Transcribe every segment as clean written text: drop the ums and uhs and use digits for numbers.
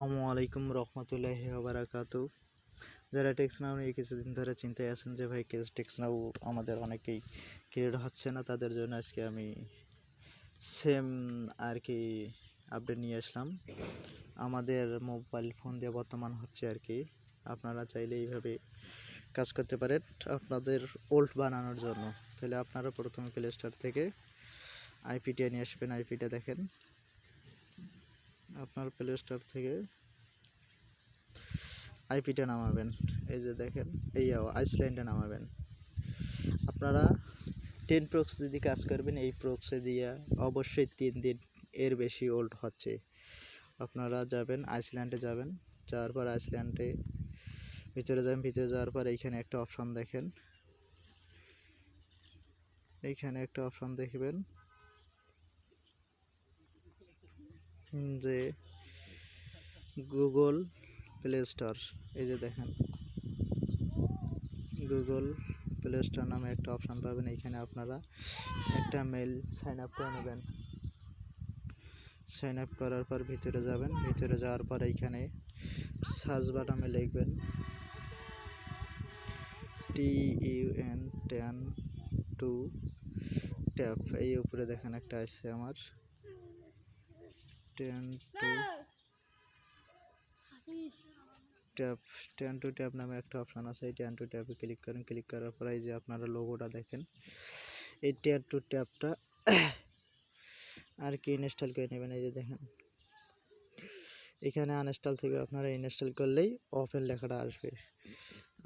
আসসালামু আলাইকুম রহমতুল্লাহি ওয়া বারাকাতু। যারা টেক্সনাউ নিয়ে কিছুদিন ধরে চিন্তায় আছেন যে ভাই টেক্সনাউ আমাদের অনেকেই ক্রিয়েট হচ্ছে না, তাদের জন্য আজকে আমি সেম আর কি আপডেট নিয়ে আসলাম। আমাদের মোবাইল ফোন দিয়ে বর্তমান হচ্ছে আর কি। আপনারা চাইলে এইভাবে কাজ করতে পারেন আপনাদের ওল্ড বানানোর জন্য। তাহলে আপনারা প্রথমে প্লে স্টোর থেকে আইপিটা নিয়ে আসবেন। আইপিটা দেখেন, আপনার প্লে স্টোর থেকে আইপিটা নামাবেন। এই যে দেখেন, এই আইসল্যান্ডে নামাবেন। আপনারা 10 প্রক্স যদি কাজ করবেন, এই প্রক্সে দিয়ে অবশ্যই 3 দিন এর বেশি ওল্ড হচ্ছে। আপনারা যাবেন আইসল্যান্ডে, যাওয়ার পর আইসল্যান্ডে ভিতরে যাবেন। ভিতরে যাওয়ার পর এইখানে একটা অপশন দেখেন, এইখানে একটা অপশন দেখবেন যে গুগল প্লে স্টোর। এই যে দেখেন, গুগল প্লে স্টোর নামে একটা অপশান পাবেন। এইখানে আপনারা একটা মেল সাইন আপ করে নেবেন। সাইন আপ করার পর ভিতরে যাবেন। ভিতরে যাওয়ার পর এইখানে সার্চ বাটনে লিখবেন TUN10 ট্যাপ। এই উপরে দেখেন একটা আসছে আমার 10 to ট্যাপ নামে একটা অপশান আছে। এই 10 to ট্যাপে ক্লিক করেন। ক্লিক করার পর এই যে আপনারা লোগোটা দেখেন, এই 10 to ট্যাপটা আর কি ইনস্টল করে নেবেন। এই যে দেখেন, এখানে আনইনস্টল থেকে আপনারা ইনস্টল করলেই ওপেন লেখাটা আসবে।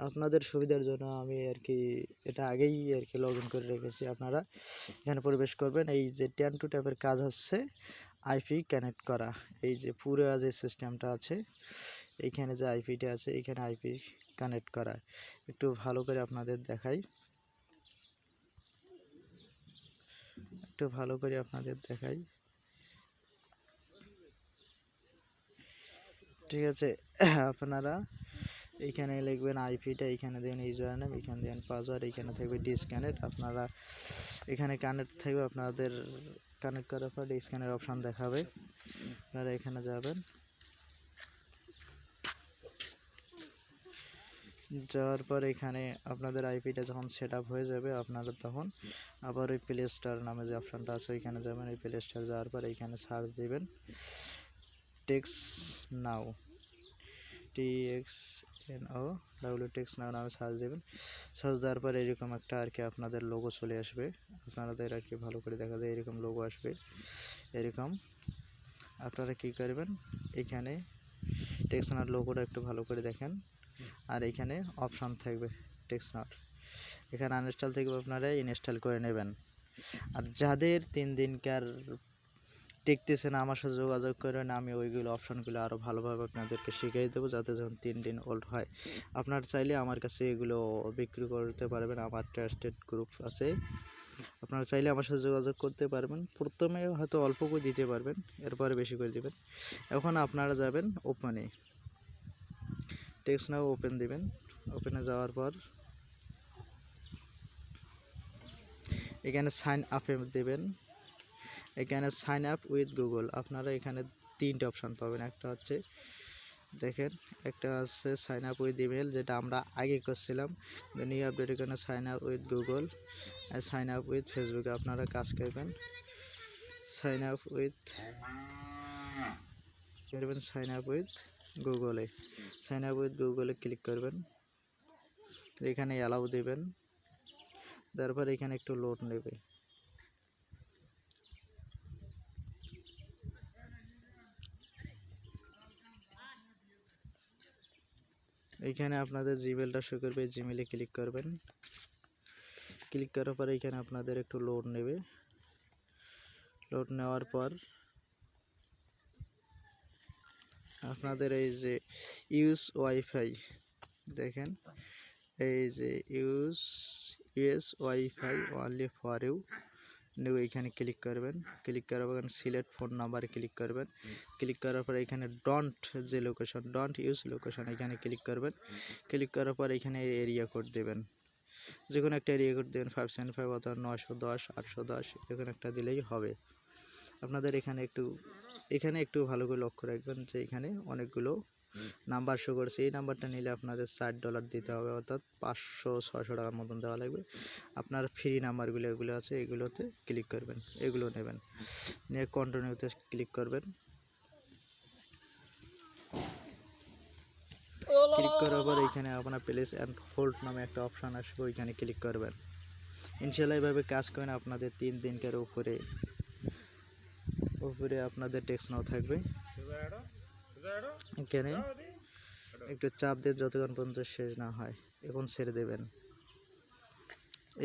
আপনাদের সুবিধার জন্য আমি আর কি এটা আগেই আর কি লগ ইন করে রেখেছি। আপনারা এখানে প্রবেশ করবেন। এই যে 10 to ট্যাপের কাজ হচ্ছে আইপি কানেক্ট করা। এই যে পুরো যে সিস্টেমটা আছে, এইখানে যে আইপিটা আছে, এইখানে আইপি কানেক্ট করা। একটু ভালো করে আপনাদের দেখাই, ঠিক আছে। আপনারা এইখানে লিখবেন আইপিটা, এইখানে দেবেন ইউজার নেম, এইখানে দেবেন পাসওয়ার্ড, এইখানে থাকবে ডিসকানেক্ট। আপনারা এখানে কানেক্ট থাকবে, আপনাদের কানেক্ট করার পর ডিসকানেক্ট অপশান দেখাবে। আপনারা এখানে যাবেন, যাওয়ার পর এখানে আপনাদের আইপিটা যখন সেট আপ হয়ে যাবে, আপনারা তখন আবার ওই প্লে স্টোর নামে যে অপশানটা আছে ওইখানে যাবেন। ওই প্লে স্টোর যাওয়ার পর এইখানে সার্চ দিবেন টেক্সনাউ, TXNOW টেক্সনাউ নামে সার্চ দেবেন। সার্চ দেওয়ার পর এরকম একটা আর কি আপনাদের লোগো চলে আসবে। আপনাদের আর কি ভালো করে দেখা যায়, এরকম লোগো আসবে। এরকম আপনারা কী করবেন, এখানে টেক্সনাউর লোগোটা একটু ভালো করে দেখেন। আর এখানে অপশান থাকবে টেক্সনাউর, এখানে আনইনস্টল থেকে আপনারা ইনস্টল করে নেবেন। আর যাদের 3 দিনকার টিকতেছে না, আমার সাথে যোগাযোগ করেন। আমি ওইগুলো অপশানগুলো আরও ভালোভাবে আপনাদেরকে শিখিয়ে দেবো, যাতে যখন 3 দিন ওল্ড হয়। আপনার চাইলে আমার কাছে এগুলো বিক্রি করতে পারবেন। আমার ট্রাস্টেড গ্রুপ আছে, আপনারা চাইলে আমার সাথে যোগাযোগ করতে পারবেন। প্রথমে হয়তো অল্প করে দিতে পারবেন, এরপরে বেশি করে দেবেন। এখন আপনারা যাবেন ওপেনে, টেক্সনাউ ওপেন দিবেন। ওপেনে যাওয়ার পর এখানে সাইন আপে দেবেন। এখানে সাইন আপ উইথ গুগল, আপনারা এখানে 3টে অপশান পাবেন। একটা হচ্ছে দেখেন, একটা আছে সাইন আপ উইথ ইমেল, যেটা আমরা আগে করছিলাম। নিউ আপডেট এখানে সাইন আপ উইথ গুগল আর সাইন আপ উইথ ফেসবুকে আপনারা কাজ করবেন। সাইন আপ উইথ গুগলে, সাইন আপ উইথ গুগলে ক্লিক করবেন। এখানে অ্যালাউ দেবেন, তারপর এখানে একটু লোড নেবে। এইখানে আপনাদের জিমেলটা শো করবে, জিমেলে ক্লিক করবেন। ক্লিক করার পর এখানে আপনাদের একটু লোড নেবে। লোড নেওয়ার পর আপনাদের এই যে ইউজ ওয়াইফাই দেখেন, এই যে US wifi only for you new, এইখানে ক্লিক করবেন। ক্লিক করার পর সিলেক্ট ফোন নাম্বারে ক্লিক করবেন। ক্লিক করার পর এখানে ডোন্ট ইউজ লোকেশন, এখানে ক্লিক করবেন। ক্লিক করার পর এখানে এরিয়া কোড দেবেন, যে কোনো একটা এরিয়া কোড দেবেন, 575 অথবা 910 810, এখানে একটা দিলেই হবে। আপনাদের এখানে একটু ভালো করে লক্ষ্য রাখবেন যে এখানে অনেকগুলো নাম্বার শো করছে। এই নাম্বারটা নিলে আপনাদের $60 দিতে হবে, অর্থাৎ 500-600 টাকার মতন দেওয়া লাগবে। আপনার ফ্রি নাম্বারগুলো এগুলো আছে, এগুলোতে ক্লিক করবেন, এগুলো নেবেন, নিয়ে কন্টিনিউতে ক্লিক করবেন। ক্লিক করার পর এখানে আপনার প্লেস অ্যান্ড হোল্ড নামে একটা অপশান আসবে, ওইখানে ক্লিক করবেন। ইনশাল্লাহ এভাবে কাজ করেন, আপনাদের 3 দিনকার উপরে আপনাদের টেক্সট নাও থাকবে। এখানে একটু চাপ দিয়ে যতক্ষণ পর্যন্ত শেষ না হয় এখন ছেড়ে দেবেন।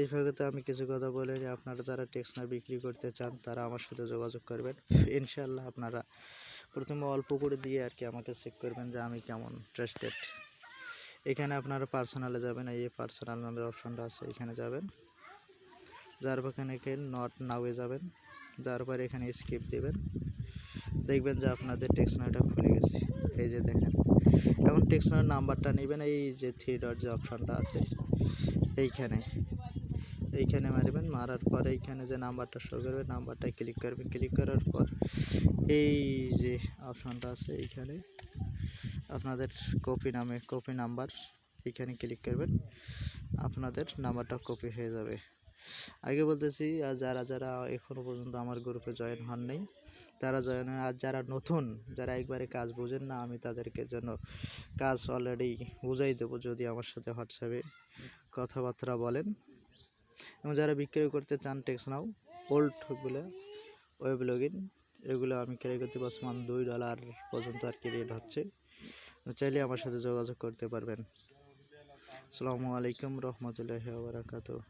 এইভাবে তো আমি কিছু কথা বলে যে আপনারা যারা টেক্সট নাও বিক্রি করতে চান তারা আমার সাথে যোগাযোগ করবেন। ইনশাল্লাহ আপনারা প্রথমে অল্প করে দিয়ে আর কি আমাকে চেক করবেন যে আমি কেমন ট্রাস্টেড। এখানে আপনারা পার্সোনালে যাবেন, এই পার্সোনাল নামের অপশনটা আছে, এখানে যাবেন, যার পর এখানে নট নাওয়ে যাবেন, যার পর এখানে স্কিপ দেবেন। দেখবেন যে আপনাদের টেক্সট নাওটা খুলে গেছে। এই যে দেখেন, এখন টেক্সট নাওয়ের নাম্বারটা নেবেন, এই যে 3 ডট যে অপশনটা আছে এইখানে মারবেন, মারার পরে এইখানে যে নাম্বারটা শো করবে নাম্বারটায় ক্লিক করবেন। ক্লিক করার পর এই যে অপশনটা আছে এইখানে আপনাদের কপি নাম্বার, এখানে ক্লিক করবেন, আপনাদের নাম্বারটা কপি হয়ে যাবে। আগে বলতেছি, আর যারা যারা এখনও পর্যন্ত আমার গ্রুপে জয়েন হন নাই তারা জয়েন হয়। আর যারা নতুন, যারা একবারে কাজ বোঝেন না, আমি তাদেরকে জন্য কাজ অলরেডি বুঝাই দেবো যদি আমার সাথে হোয়াটসঅ্যাপে কথাবার্তা বলেন। এবং যারা বিক্রয় করতে চান টেক্সট নাও ওল্ডগুলো ওয়েব লগইন, এগুলো আমি ক্রয় করতে বর্তমান $2 পর্যন্ত আর কি রেট হচ্ছে, চাইলে আমার সাথে যোগাযোগ করতে পারবেন। আসসালামু আলাইকুম রহমতুল্লাহি ওয়া বারাকাতুহু।